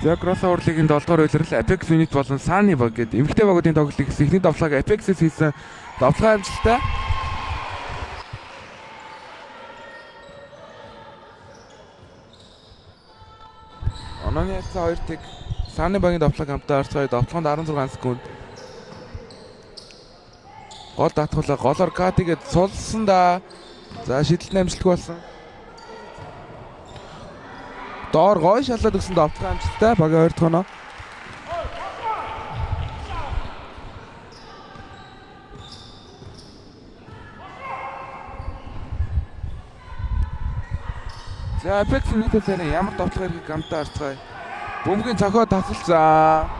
За Crossover League-ийн 7 дугаар үйлрэл Apex Unit болон Sunny баг гэдэг эмэгтэй багуудын тоглолтыг эхний давталгааг Apex-с хийсэн давталгаа амжилттай. Онооны хацаа 2 тэг Sunny багийн давталгааг хамтдаа орцгоё. Давталгаанд 16 секунд. Гол татхуулаа голоор Катигээд сулсан да. За шидэлт амжилтгүй болсон. Доор гой шалаад өгсөн давталгаа амжилттай багийн 2 дахь оноо. За Apex Unit-ээр ямар давталгаа хийх хамтаа орцгоё. Бөмбөгийн цохоо тасалцаа.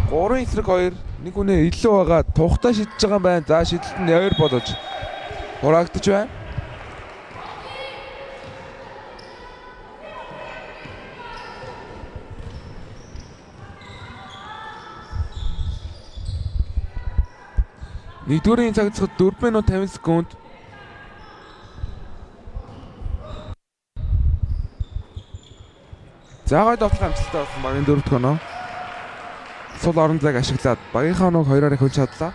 3 эсрэг 2 нэг үнэ илүү байгаа тухтаа шидэж байгаа юм байна. За шидэлт нь 2 болож хураагдчих байна. Нэгдүгээрийн цагцад 4 минут 50 секунд. Заагаад давталгаа амжилттай болсон багийн 4 дахь оноо. Сул орон зайг ашиглаад багийнхаа оноог 2-оор их хөлж чадлаа.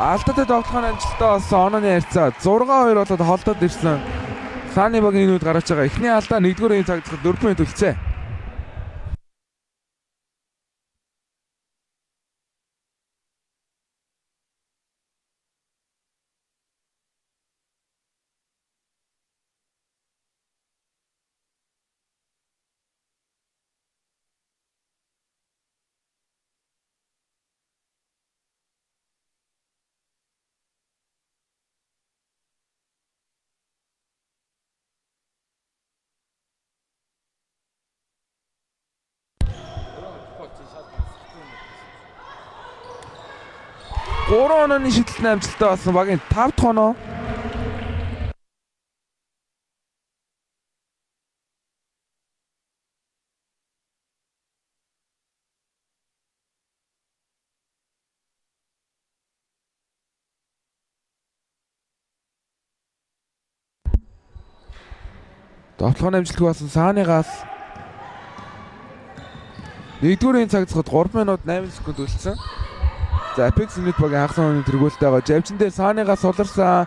Алдаатай давталгааны амжилттай болсон онооны харьцаа 6-2 болоод холдоод ирсэн. Sunny багийн нүд гарч байгаа. Эхний алдаа 1-р цагцад 4 минут үлцээ. Гурван онооны шидэлтний амжилттай болсон багийн 5 дахь оноо. Давталгааны амжилтгүй болсон Sunny-гаас 1-р цагцад 3 минут 8 секунд үлдсэн. За Apex Unit багийн хагас онооны тэргүүлэлтэй байгаа. Жавчин дээр Sunny-гаас суларсан.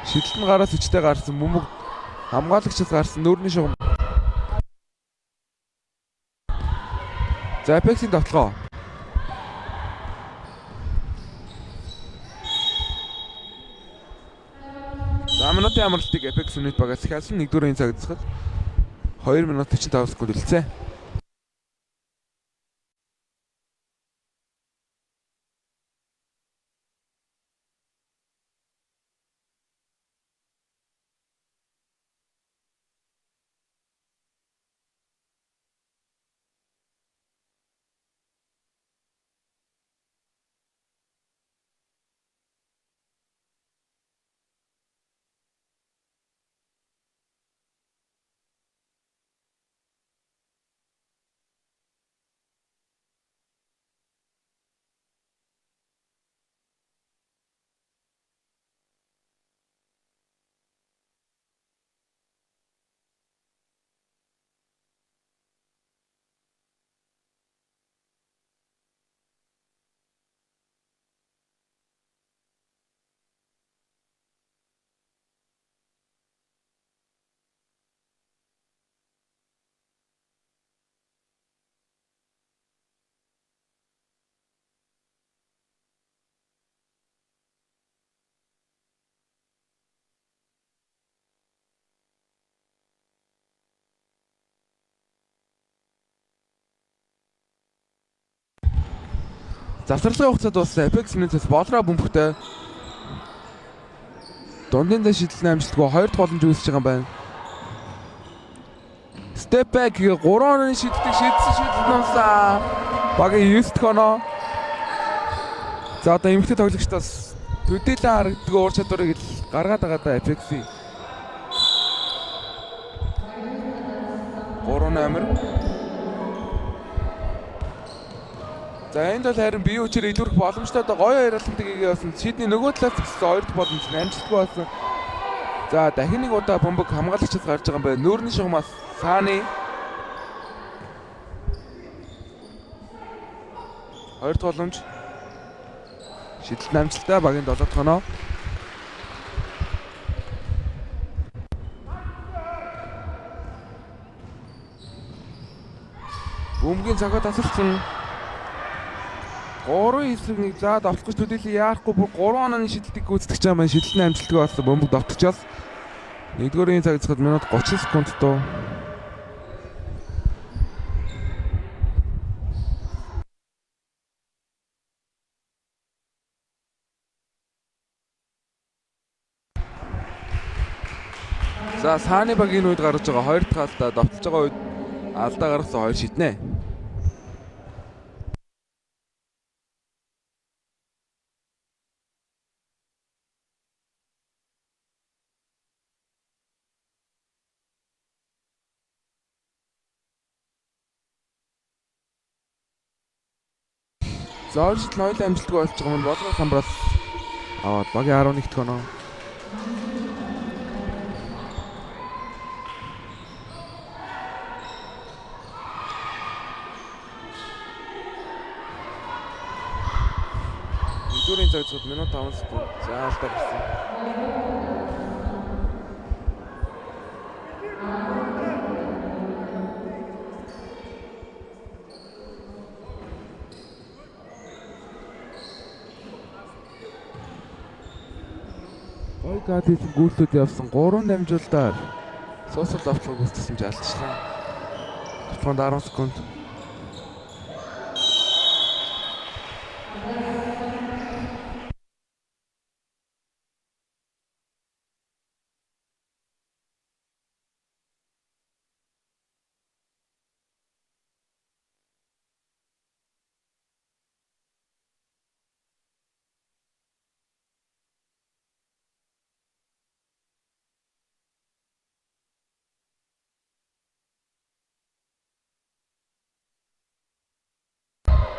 Шидэлт нь гараас өчтэй гарсан. Бөмбөг хамгаалагчаас гарсан нүүрний шугам. За Apex-ийн давталгаа. За минутын амралтыг Apex Unit багаас ихэлсэн 1-р цагцад 2 минут 45 секунд үлдсэн. Завсралгын хугацаанд бас Apex Unit-с болроо бөмбөгтэй Дундын дэш шидэлний амжилтгүй 2 дахь боломж үүсэж байгаа юм байна. Step back 3 оны шидэлтийг шийдсэн нуусаа. Багийн 9 дахь оноо. За одоо эмэгтэй тоглогчдоос төдийлэн харагддаг уур чадварыг гаргаад байгаа да Apex-ийн. 3 номер. За энд бол харин бие хүчээр илүүрэх боломжтой одоо гоё ярилцлагыг хийгээсэн. Сидний нөгөө талаас гэсэн 2 дахь боломж нь амжилтгүй болсон. За дахин нэг удаа бомбог хамгаалагчаас гарч байгаа юм байна. Нүүрний шугамаас Сааны 2 дахь боломж. Шидэлт амжилттай багийн 7 дахь оноо. Бөмбөгийн цагаа тасалсан. 3 эсрэг нэг за давтах гэж төдийлээ яарахгүй бүр 3 онооны шидэлтийг гүйцэтгэж байгаа маань шидэлтний амжилтгүй болсон бөмбөг давтчихвол 1-р цаг зэхэд минут 30 секунд дөө. За Сааны багийн үед гарч байгаа 2 дахь алдаа давталж байгаа үед алдаа гаргасан 2 шиднэ. Зоржид ноёл амжилтгүй болж байгаа юм болгоо самбраас аваад багийн 11 дахь оноо. Нэгдүгээрийн цаг зэхэд минут 5 секунд. За алдаа гарсан. Гой гад хийсэн гүүлтүүд явсан 3 дамжуулдаар суусал автлыг үсгэсэн ч алдчихлаа. 10 секунд.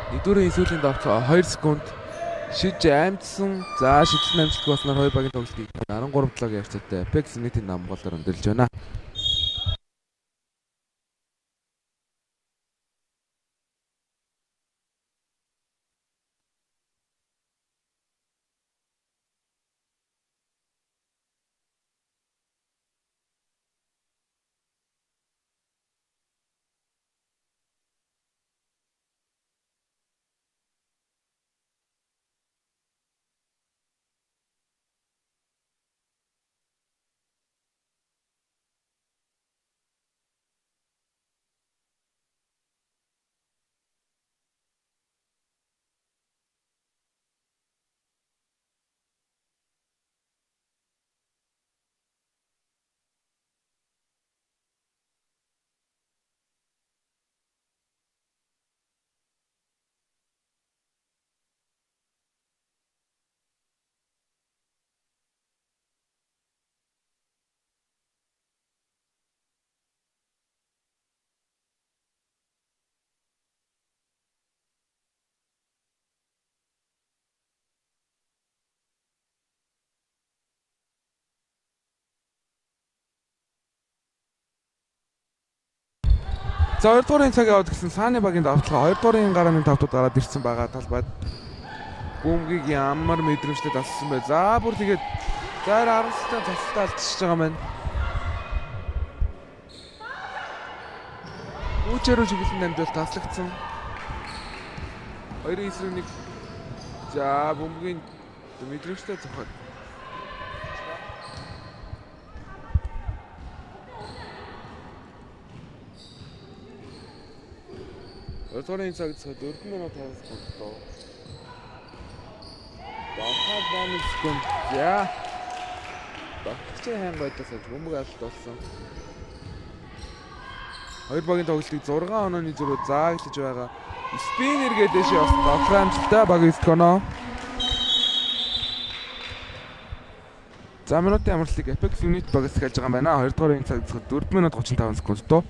Нэгдүгээрийн сүүлийн давтал 2 секунд шиж аймдсан. За шидлэн амжилтгүй болсноор хоёр багийн тоглолтыг 13-7-гийн явцаатай Apex нийтийн намголоор өндөрлж байна. За 2 дуурын цаг яваад гэсэн Сааны багийн давталгаа 2 дуурын гарааны тавтууд гараад ирсэн байгаа талбайд бөмбөгийг ямар мэдрэмжтэй тассан бай. За бүр тэгээд зайр 10 сэтэн тасалтай алдчихж байгаа юм байна. Үүчээрөө чиглэн дамжуул таслагдсан. 2 эсрэг 1. За бөмбөгийн мэдрэмжтэй зохиол. Өтөрийн цаг зэхэд 4 минут 5 секунд доо. Бахад 1 секунд. За. багчийн хайн байдлаас бөмбөг алт болсон. Хоёр багийн тоглолтыг 6 онооны зөрүү зааглаж байгаа. Спиннер гэдэг дэше бас тоглох амжилттай баг Вистконо. За минутын амралтыг Apex Unit багаас эхэлж байгаа юм байна. 2 дугаар цаг 4 минут 35 секунд тоо.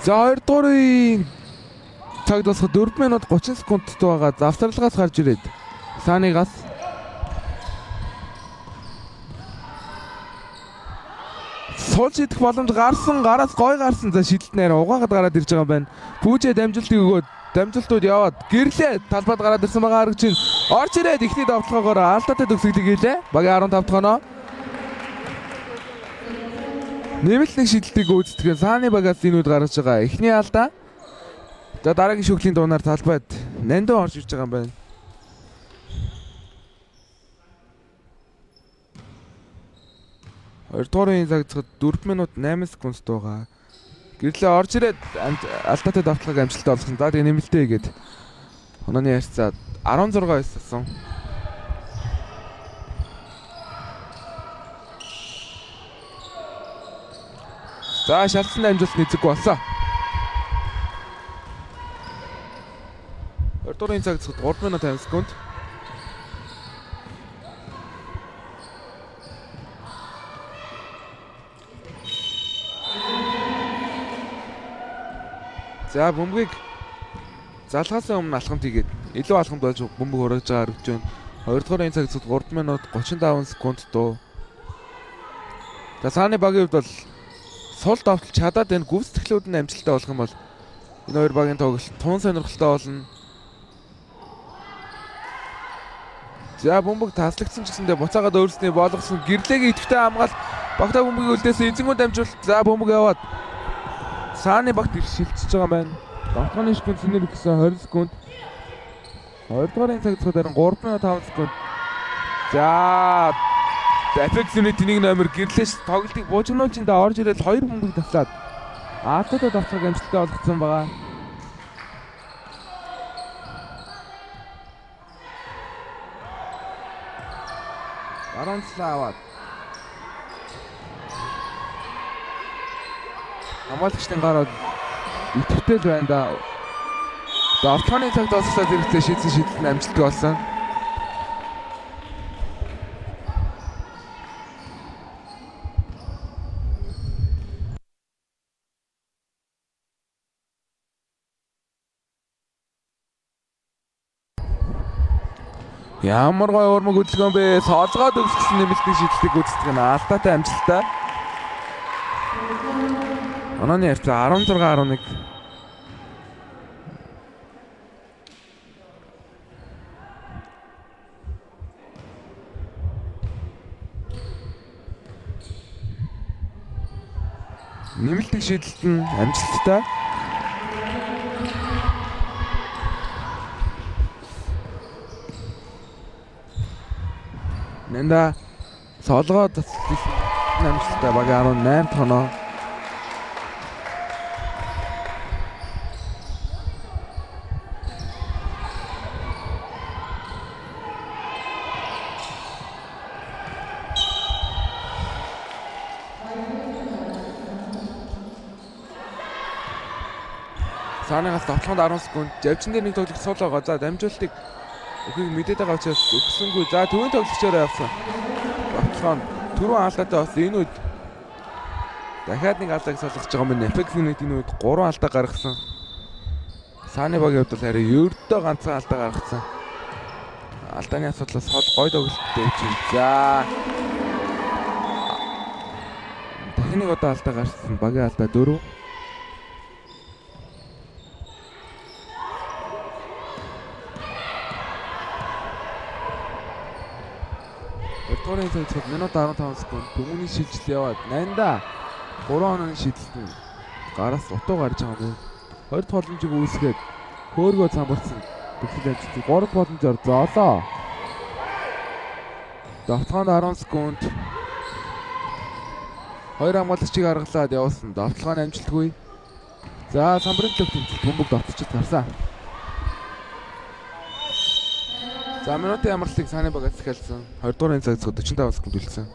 За 2 дугаарыг цаг дуусах 4 минут 30 секундт байгаа. Завсарлагаас гарч ирээд Санигаас суулж идэх боломж гарсан, гараас гой гарсан. За шидэлтнээр угаагаад гараад ирж байгаа юм байна. Пүүжээ дамжуултыг өгөөд дамжуултууд яваад гэрлээ талбайд гараад ирсэн байгаа харагч чинь орж ирээд ихний давталгаагаар алдаатай төгсгөлийг хийлээ. Багийн 15 дахь оноо. Нэмэлт нэг шидэлтийг үүсгэх Сааны багаас энэ үед гарч байгаа. Эхний алдаа. За дараагийн шүглийн дуунаар талбайд Нандо орж ирж байгаа юм байна. Хоёрдугаарын цаг 4 минут 8 секунд байгаа. Гэрлээ орж ирээд алдаатай давталгааг амжилттай олгосон. За тэгээ нэмэлтээ хийгээд онооны харьцаа 16 байсан. За шалтсан амжилт нэзэггүй болсон. 2 дугаарын цаг 3 минут 50 секунд. За бөмбөгийг залгаас өмнө алхамт хийгээд илүү алхамт болж бөмбөг урагж байгаа харагдж байна. 2 дугаарын цаг 3 минут 35 секунд дөө. За Сааны багийн хувьд бол сул давталж чадаад энэ гүйцэтгэлүүд нь амжилттай болох юм бол энэ хоёр багийн тоглолт тун сонирхолтой болно. За бөмбөг таслагдсан ч гэсэндээ буцаагаад өөрснөө болгосон гэрлээгийн идэвхтэй хамгаалт багтаа бөмбөгийг үлдээсэн эзэнгүүд дамжуулалт. За бөмбөг яваад Сааны багт их шилжиж байгаа байна. Давтгааны шигэн сэнэр ихсэн 20 секунд. 2 дугаарын цаг харин 3 минут 5 секунд. За Apex Unit-ийн номер гэрлээс тоглолтыг буужгнуулж энэ орж ирээд 2 бөмбөг тавлаад Артото давталгааг амжилттай олгоцсон байгаа. Аранцлаа аваад хамгаалагчдын гараад идэвхтэй л байна да. Давтгааны цаг дуусахад зэрэгцээ шийдсэн шийдэлт нь амжилттай болсон. Ямар гой урмаг хөдөлгөөн бэ? Солгоод өгсөн нэмэлтийн шийдлийг гүйцэтгэх нь алдаатай амжилттай. Онооны харьцаа 16-11. Нэмэлтийн шийдэлт нь амжилттай. Нэнда солгоод амжилттай баг 18 тоноо. Цаанаас тоглоход 10 секунд. Завчин дээр нэг тоглох сул байгаа. За дамжуултыг өхийг мэдээд байгаа учраас өгсөнгүй. За төвийн тоглогчоор явсан. Батлон түрүү алдаатай бас энэ үед дахиад нэг алдааг салгаж байгаа юм байна. Apex Unit энэ үед 3 алдаа гаргасан. Сааны багийн хувьд бол харин ердөө ганцхан алдаа гаргасан. Алдааны асуудлаас хол гой тоглолттой чинь. За дахин нэг удаа алдаа гарсан. Багийн алдаа 4. Өртөрийн цэцэд минут 15 секунд дөнгөний шилжил яваад 8-да 3 онооны шидэлтэн гараас утуу гарч байгаа юм. 2 дахь боломжийг үүсгээд хөөргөө самбарсан. Тэгвэл амжилт 3 дахь боломжоор зоолоо. Давталгаанд 10 секунд. 2 хамгаалагчийг харгалаад явуулсан. Давталгааны амжилтгүй. За самбарын төлөв тэмцэл бөмбөг давтчихж гарсан. За минутын ямарлыг Сааны багаас эхэлсэн. 20 дуурайн цаг 45 секунд үлдсэн.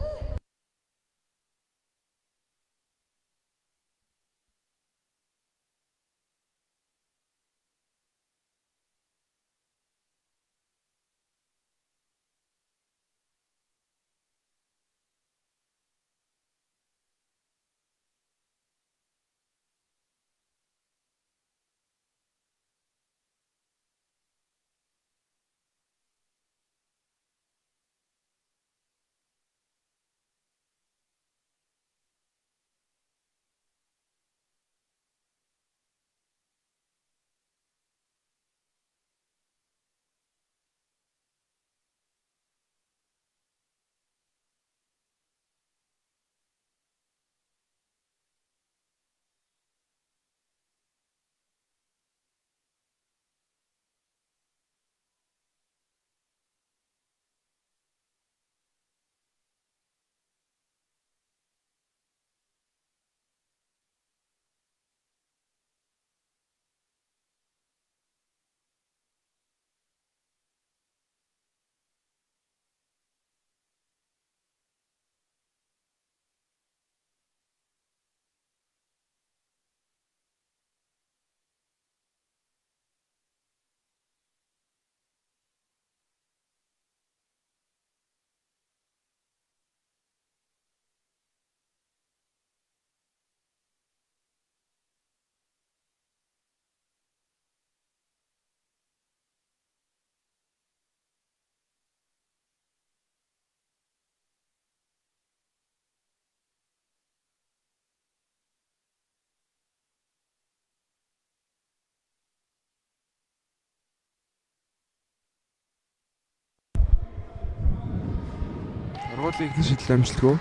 Сургуулийн ихний шийдэл амжилтгүй.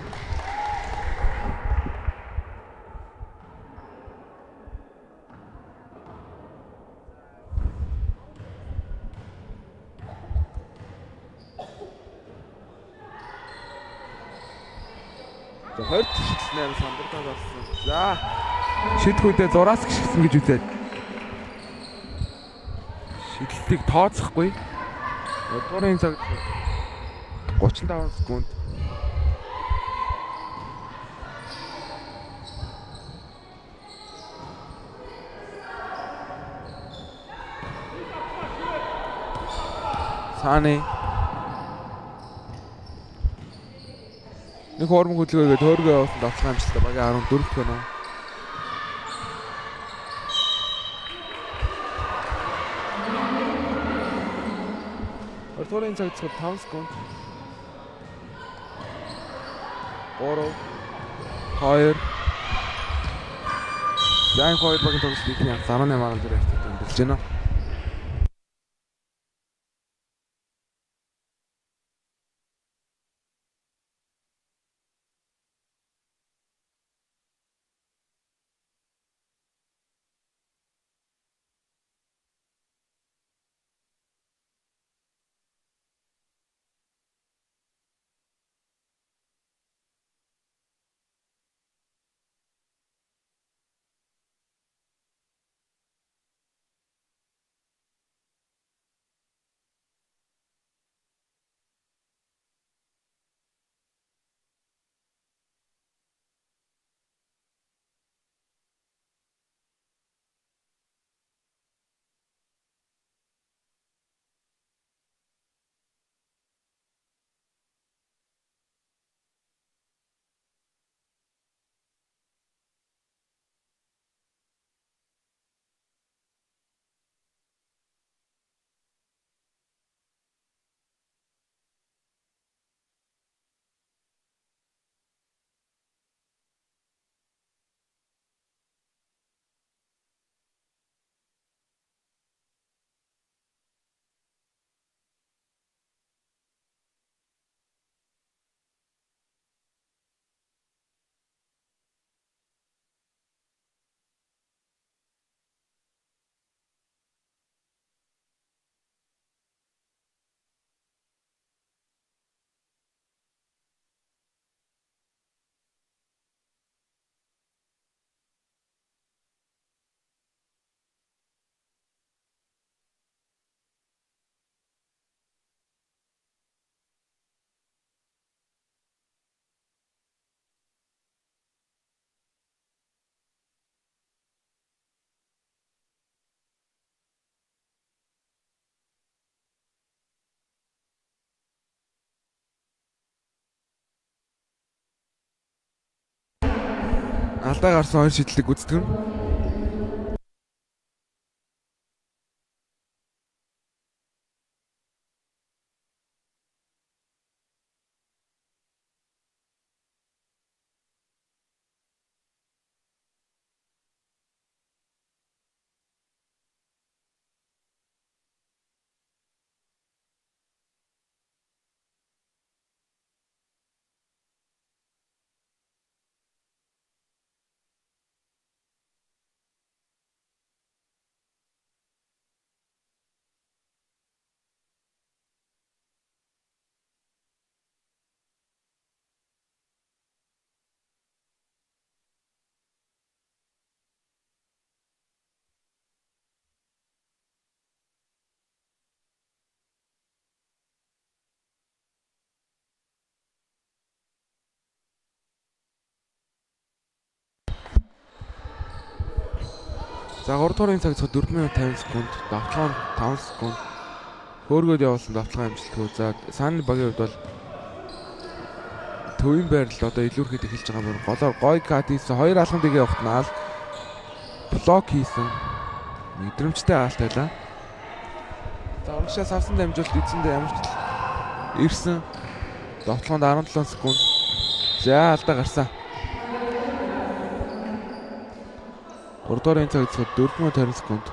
За 20 шийдэлнээр самбартаа болсон. За шийдэхүүдээ зураас гიშгсэн гэж үзээд шийдэлтийг тооцохгүй. 2 дуурайн цаг 35 секунд. Сааны нэг хормог хөдөлгөөгээд хөөргөө явуулсан давталгаа амжилттай багийн 14 дэх байна. Ортурын цаг 5 секунд. 3 2 Ян хоёр багийн тоглолтыг 18 маран дээр хэлж байна. Алдаа гарсан хоёр шийдлийг гүйцэтгэв. За 3 дугаар цаг 4 минут 50 секунд, давталгаа 5 секунд. Хөөргөд явуулсан давталгаа амжилтгүй. За Сааны багийн хувьд бол төвийн байрал одоо илүүрхэд эхэлж байгаа юм. Голоор гой кат хийсэн, хоёр алхам дэгээ явахт наал блок хийсэн. Мэдрэмжтэй аалт байлаа. За урагшаас авсан дамжуулалт эзэндээ ямар ч ирсэн. Давталгаанд 17 секунд. За алдаа гарсан. 3 дугаар цаг 4 минут 20 секунд.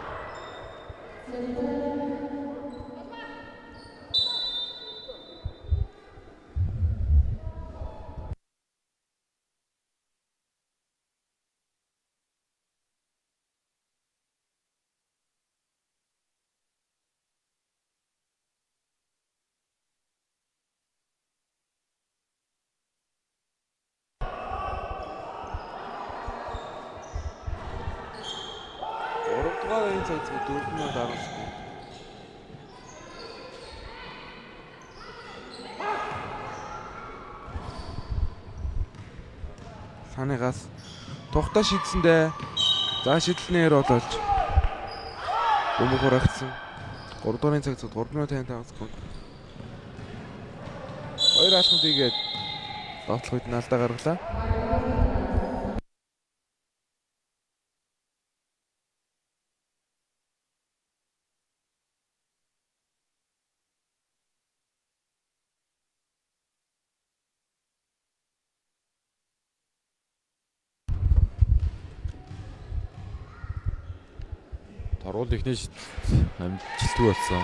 Гурван цаг 4 минут 10 секунд. Санигаас тухтаа шийдсэндээ за шийдлэнээр бололж бөмбөг хураагцсан. 3 дугаар цаг 3 минут 55 секунд. Хоёр алхам хийгээд давтлах үед нь алдаа гаргалаа. Торгуул ихний амжилтгүй болсон.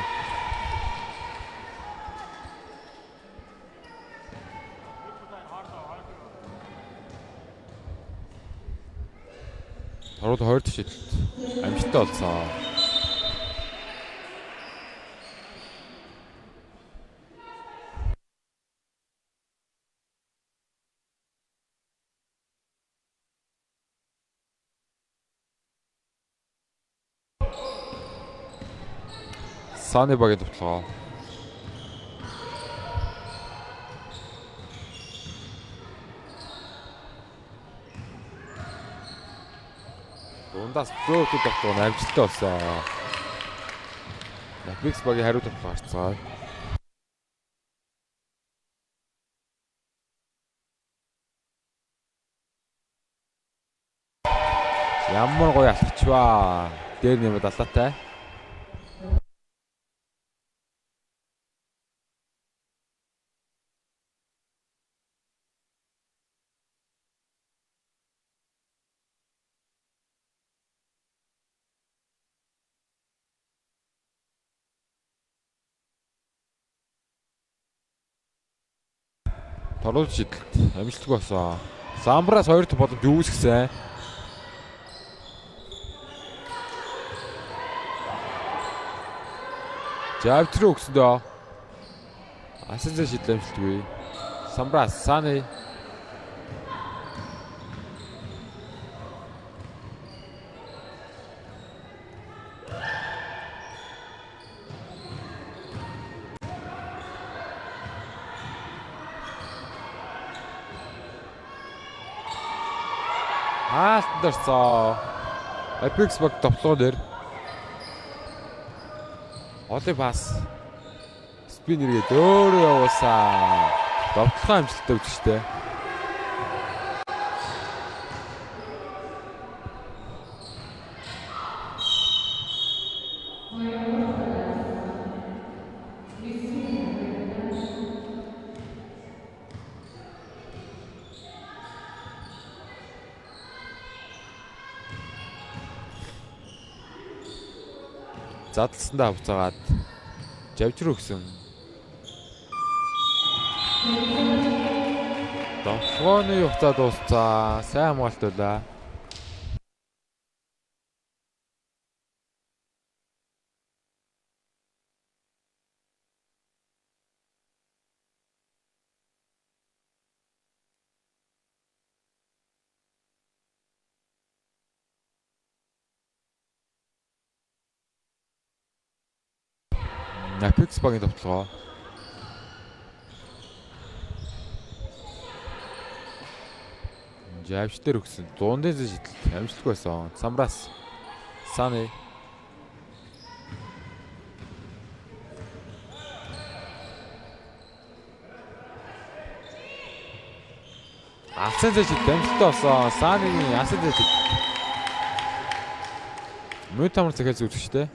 Торгуул хоёр дахь шийдэлт амжилттай болсон. Сааны багийн товтлогоо. Дундаас зөөлтөд товтлогоо нь амжилттай болсон. Напикс багийн хариу товтлого гарцгаа. Ямар гоё алхачваа. Дээр нэмээд алаатай. Торгуул шийдэлт амжилтгүй болсон. Самбраас 2 дахь боломж үүсгэсэн. Завтраа өгсөндөө асензэ шийдэл амжилтгүй. Самбраас Сааны Алтдорцоо Apex баг тоглоо дээр Оли пас спиннергээ дөөрөө явуулсан. Довтлохоо амжилттай үзчихтэй. Задлсандаа буцаагаад Жавжир өгсөн. Тоглооны хугацаа дуусцаа. Сайн хамгаалт байлаа. Apex багийн тоглоо. Жавжтэр өгсөн. Дундын шидэлт амжилтгүй байсан. Самраас Саны Алсан зэжид амжилттай болсон. Санигийн алсан зэжид. Мөд тамар захиалж үзэгчтэй.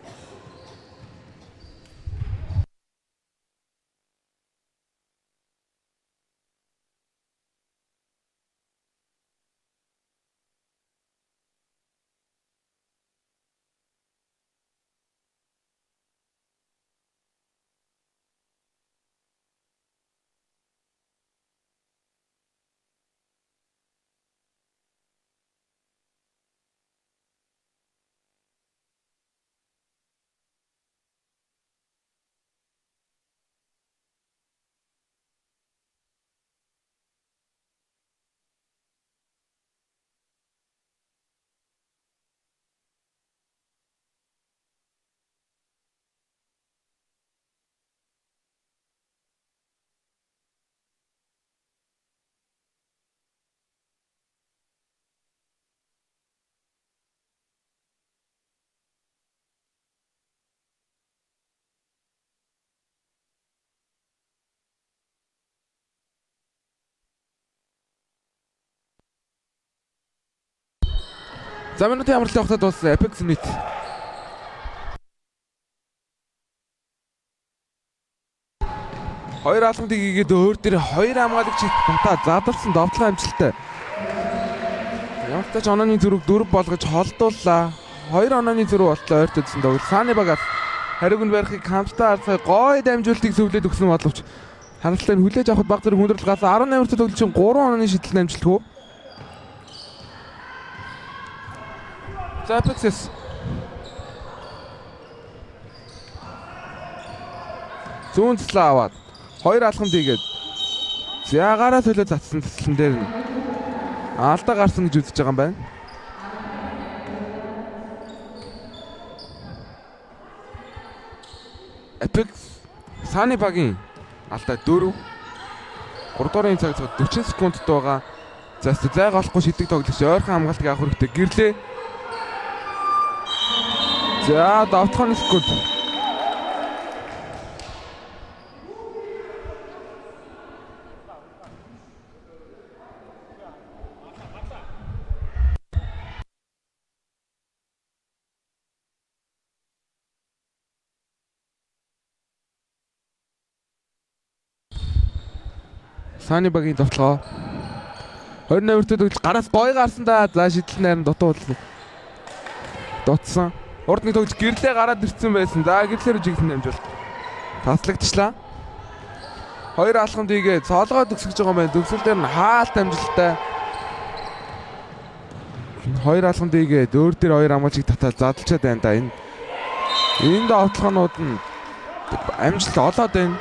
За минутын амралтын хугацаа дууссан. Apex нийт. Хоёр алхамдыг игээд өөр дээр хоёр хамгаалагч бата задарсан довтлогын амжилттай. Ямар ч тач онооны зүрэг 4 болгож холдууллаа. 2 онооны зүрэг болтлоо ойрт үзсэн дагвал Саны багаас хариуг нь барихыг хамтдаа арцгай гой дамжуултыг зөвлөд өгсөн боловч харалтыг хүлээж авахд баг зэрэг хүндрэл гасан 18-т тоглолчин 3 онооны шидэлт амжилтгүй. За Apex зүүн цэслээ аваад хоёр алхамд игээд зягаараа төлөө цацсан цэслэн дээр нь алдаа гарсан гэж үзэж байгаа юм байна. Apex Саны багийн алдаа 4 3 дуурын цаг 40 секундд байгаа. За зайг олохгүй шидэг тоглогч ойрхон хамгаалтыг авах хэрэгтэй. Гэрлээ. За давтахын секунд. Саны багийн давталгаа 28-т тоглож гараас гой гарсан да. За шидэл найран дутуу бодлоо. Дутсан. Урд нэг тоглож гэрлээ гараад ирсэн байсан. За гэрлээр жигсэн амжилт. Таслагдчихлаа. Хоёр алхамд игээ цоолгоо төгсөж байгаа юм байна. Төгсөл дээр нь хаалт амжилттай. Хоёр алхамд игээ дөр дээр хоёр хамгаалчиг татаад задлчаад байна да. Энэ давталгаанууд нь амжилт олоод байна.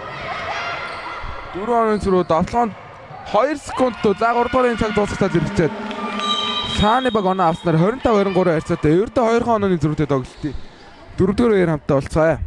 4 оноо зүрөө давталгаанд 2 секунд за 3 дуурын цаг дуусахтаа зэрэгцээд Саны баг оноо авснаар 25-23 харьцаатай ердөө 2 онооны зүрхтэй тоглолтын 4-р үеэр хамтаа болцгаая.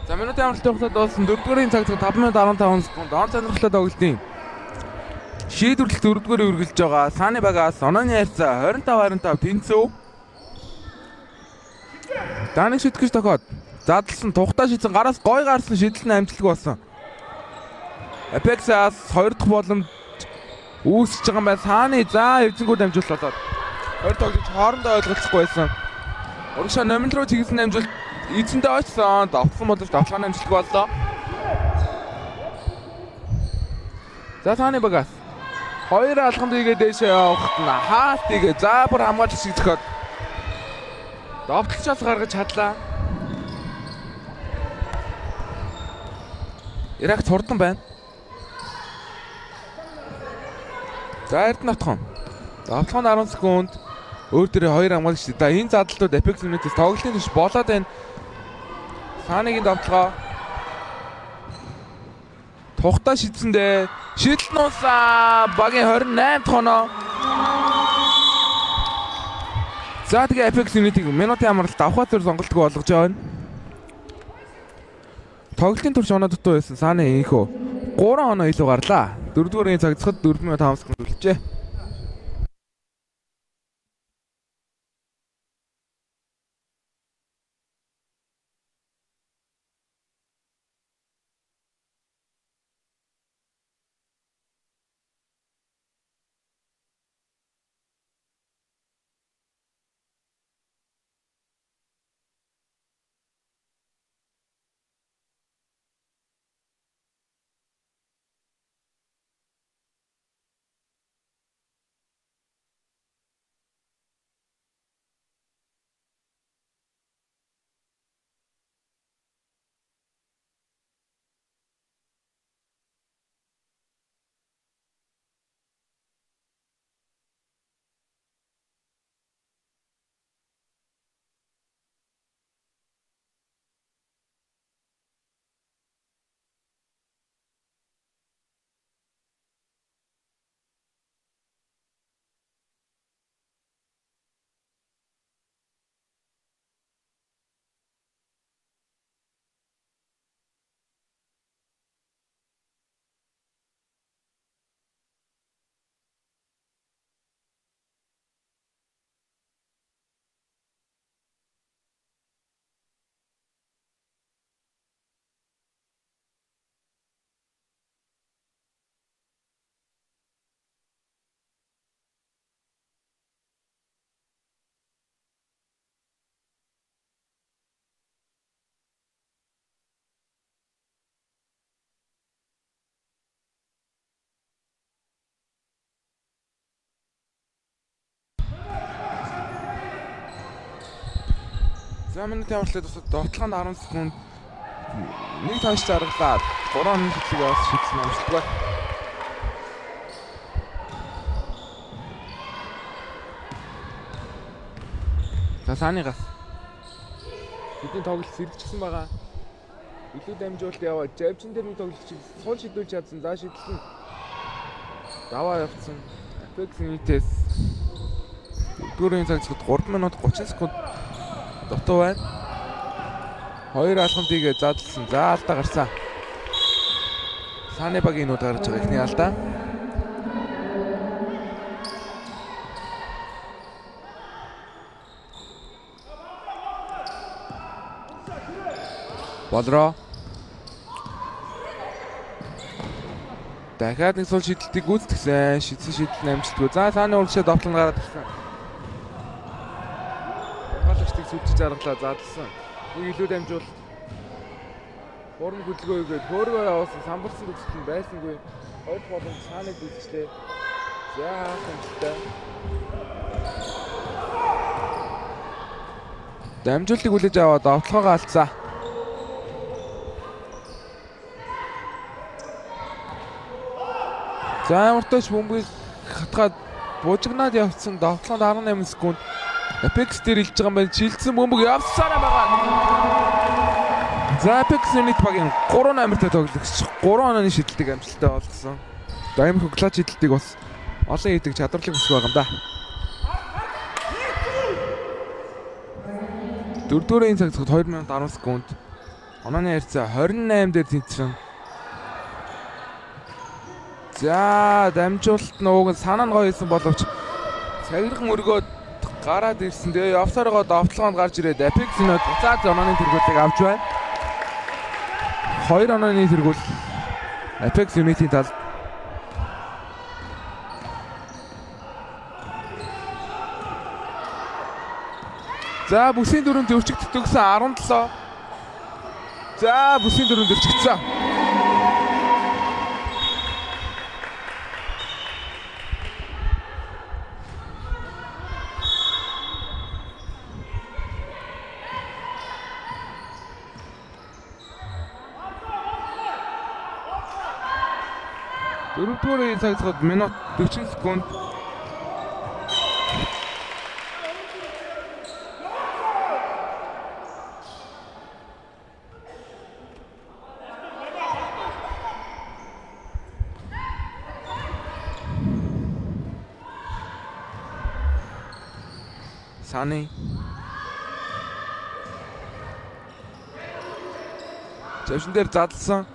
За минутын амралт хугацаа дууссан 4-р цаг 5 минут 15 секунд. Он сонирхолтой тоглолтын шийдвэрлэлт 4-р үргэлж байгаа. Сааны багаас онооны харьцаа 25-25 тэнцүү. Даник шитгэж тохиод задлсан тухтаа шийдсэн гараас гой гарсан шийдэлт нь амжилтгүй болсон. Apex-аас 2 дахь боломж үүсэж байгаа юм байна. Сааны за эвзэнгүүд амжилт болоод 2 тоглож хоорондоо ойлголцохгүй байсан. Урагшаа номин руу чиглэсэн амжилт эзэндээ очсон. Давтсан боловч давталгааны амжилтгүй боллоо. За Сааны багаас 2 алхам дэгээ дээшээ явахт нь хаас дэгээ за бүр хамгаалж шиг зөхөд давталчаас гаргаж чадлаа. Ирак турдан байна. За Эрдэнэтхан. Давталгааны 10 секунд. Өөр дээрээ 2 хамгаалагч. За энэ задлууд Apex Unit-с тоглолтын төш болоод байна. Сааныгийн давталгаа. Тухтаа шидсэндээ шидэлт нуусан багийн 28 дахь оноо. За тэгээ Apex Unit-ийг минутын амралт авахар зур сонголтгүй болгож байна. Тоглолтын турш оноо дутуу байсан Сааны инхөө 3 оноо илүү гарлаа. 4-р цагцахад 4 минут 5 секунд үлджээ. За минутын амралт дуусаад довтлоонд 10 секунд. Нэг тоош заргалаад 3 оны хэсгээс шийдсэн амжилтгүй. За Сааныгаас бидний тоглолт сэргийгдсэн байгаа. Илүү дамжуулалт яваа. Жавчин дээр нэг тоглолт чиг сул шидүүлж чадсан. За шидэлсэн. Даваа явцсан. Apex Unit-с 4-р цагт 3 минут 30 секунд дутуу байна. 2 алхам дэгээ задлсан. За алдаа гарсан. Сааны багийн нууд гарч байгаа ихний алдаа. Болроо. Дахиад нэг сул шидэлтийг гүйцэтгсэн. Шидсэн шидэл амжилтгүй. За Сааны урагшаа довтлон гараад ирсэн. Хамгаалагчдыг сүлжиж заргалаа задлсан. Нэг илүү дамжуул. Форм хөдөлгөö өгөөд хөөргөө явуулсан самбарсан үзэлт нь байсангүй. 2 боломж Сааныг үзчихлээ. За хамттай. Дамжуултыг хүлээж аваад довтлогоо алдсан. За амартаач бөмбөгийг хатгаад буужигнаад явцсан довтлоонд 18 секунд. Apex дээр илж байгаа юм байна. Шилжсэн бөмбөг явсараа байгаа. За Apex Unit багийн 3 номертой тоглогч 3 онооны шидэлтийг амжилттай олгосон. Даймх клатч шидэлтийг бас олон хийдэг чадварлаг өсөх байгаа юм да. 4-р цагт 2 минут 10 секунд. Онооны харьцаа 28 дээр тэнцсэн. За дамжуулалт нь ууг нь санаа нь гоё исэн боловч цагирхан өргөөд гараад ирсэн. Тэгээ явсараа довтлогоонд гарч ирээд Apex нөт буцаад онооны тэргүүлийг авч байна. 2 онооны тэргүүл Apex Unity-ийн тал. За бүсийн дөрөнд өрчигдөлт өгсөн 17. За бүсийн дөрөнд өрчигдсөн. Дөрөвдүгээр цагт минут 40 секунд. Саны Завшин дээр задлсан.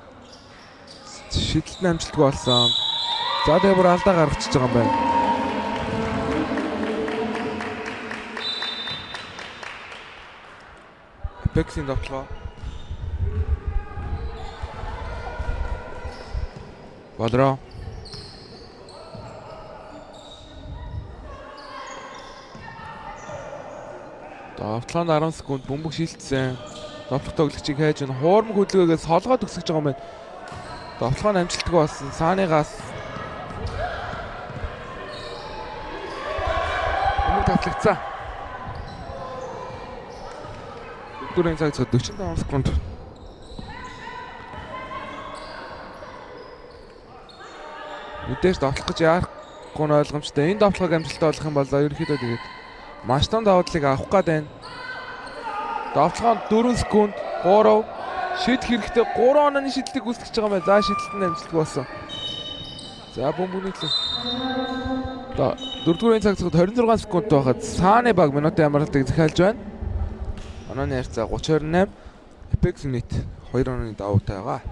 Шидэлт амжилтгүй болсон. За тэгээ бүр алдаа гаргачихж байгаа юм байна. Apex-ийн довтлогоо. Бодроо. Довтлоонд 10 секунд бөмбөг шилжсэн. Довтлох тоглогчийг хайж ин хуурмаг хөдөлгөөгөөс солгоод өсгөж байгаа юм байна. Довтлогоо нь амжилтгүй болсон. Сааныгаас бөмбөг татлагдсан. Дөрөвдүгээр цаг 45 секунд. Мэдээж довтлох гэж яахгүй нь ойлгомжтой. Энэ довтлогыг амжилттай болох юм бол ерөнхийдөө тэгээд маш том давуу талыг авах гээд байна. Довтлогоонд 4 секунд 3 шийдэх хэрэгтэй 3 онооны шийдлийг гүйцэтгэж байгаа юм байна. За шийдэлт нь амжилтгүй болсон. За бөмбөгийн төлөө. Одоо 4-р цаг 26 секунд байхад Сааны баг минутын амралтыг захиалж байна. Онооны харьцаа 30-28. Apex Unity 2 онооны давуутай байгаа.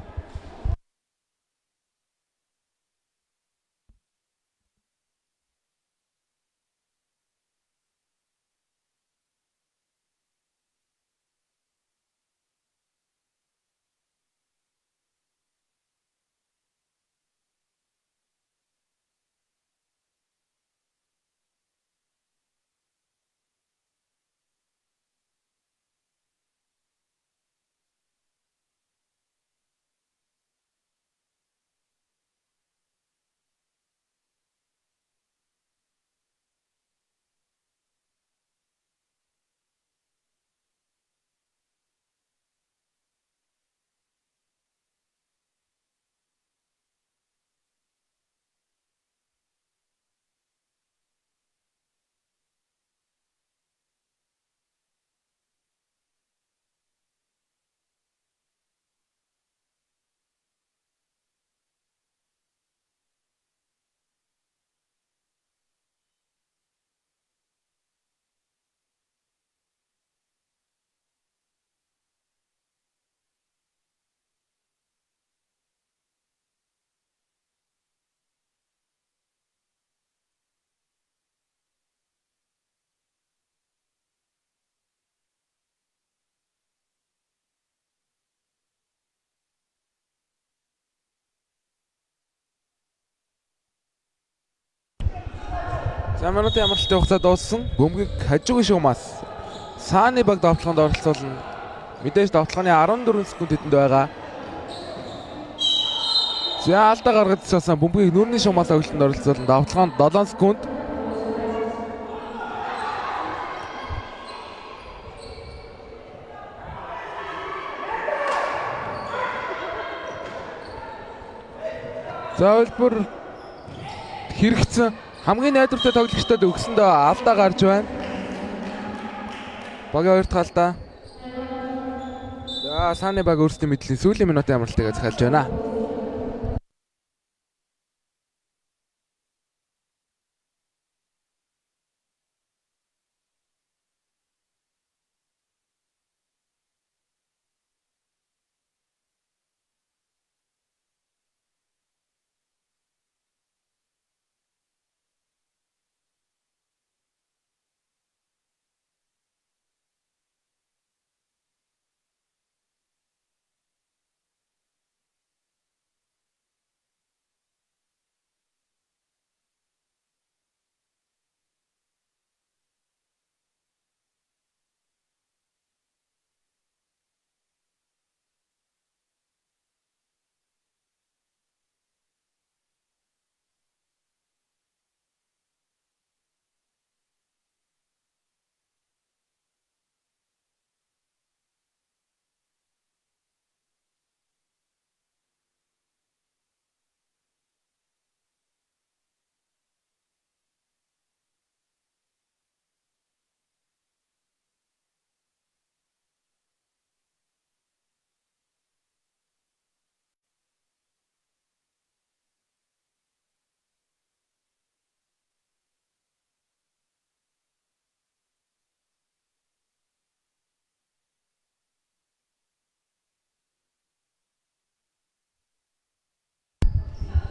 За минутын амралтын хугацаа дууссан. Бөмбөгийг хажуугийн шуумаас Сааны баг довтлоонд оролцуулна. Мэдээж довтлооны 14 секунд хэдэнд байгаа. За алдаа гаргаж цаасан бөмбөгийг нүрийн шуумаас өглөнд оролцуулна. Довтлоонд 7 секунд. За үлбэр хэрэгцсэн хамгийн найдвартай тоглогчдод өгсөндөө алдаа гарч байна. Багийн хоёр дахь алдаа. За Сааны баг өөрсдийн мэдлийн сүүлийн минутын амралтыг захиалж байна.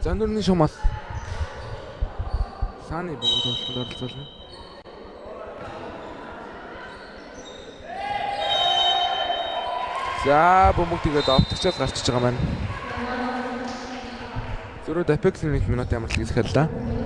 За нүрний шумал. Сааны бомб тоглолтод оролцуулна. За бомбог тэгээд оптогчоос гарчиж байгаа маань. Зөрүүд Apex Unit минут амралт хийсгэлээ.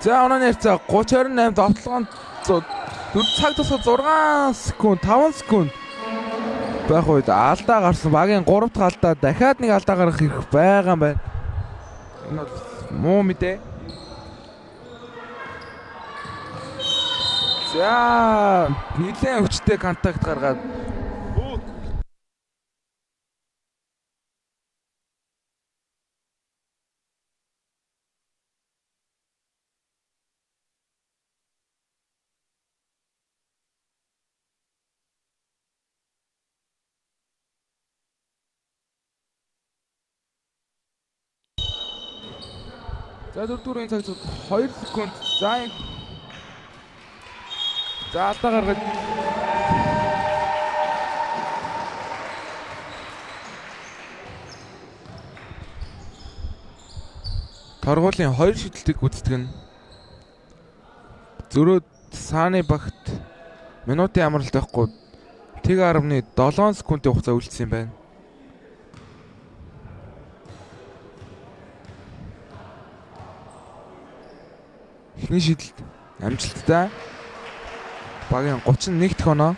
За онооны ярьцаа 30-28 довтлогоонд 4 цаг тусгал 6 секунд 5 секунд байх үед алдаа гарсан багийн 3 дахь алдаа дахиад нэг алдаа гарах хэрэг байгаа юм байна. Энэ бол муу мэдээ. За нэлээд хүчтэй контакт гаргаад за 4-ийн цаг 2 секунд. За алдаа гаргаж торгуулийн 2 шидэлтийг гүйцэтгэн. Зөрөөд Сааны багт минутын амралт байхгүй 1.7 секундын хугацаа үлдсэн юм байна. Эхний шидэлт амжилттай. Багийн 31 дахь оноо.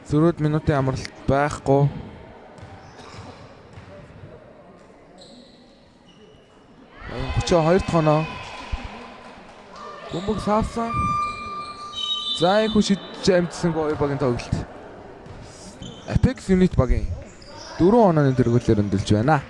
Зөрөөд минутын амралт байхгүй. Багийн 32 дахь оноо. Бөмбөг саасан. За их шидэж амжсангүй хоёр багийн тоглолт. Apex Unit багийн 4 онооны дэргүүлээр өндөрлж байна.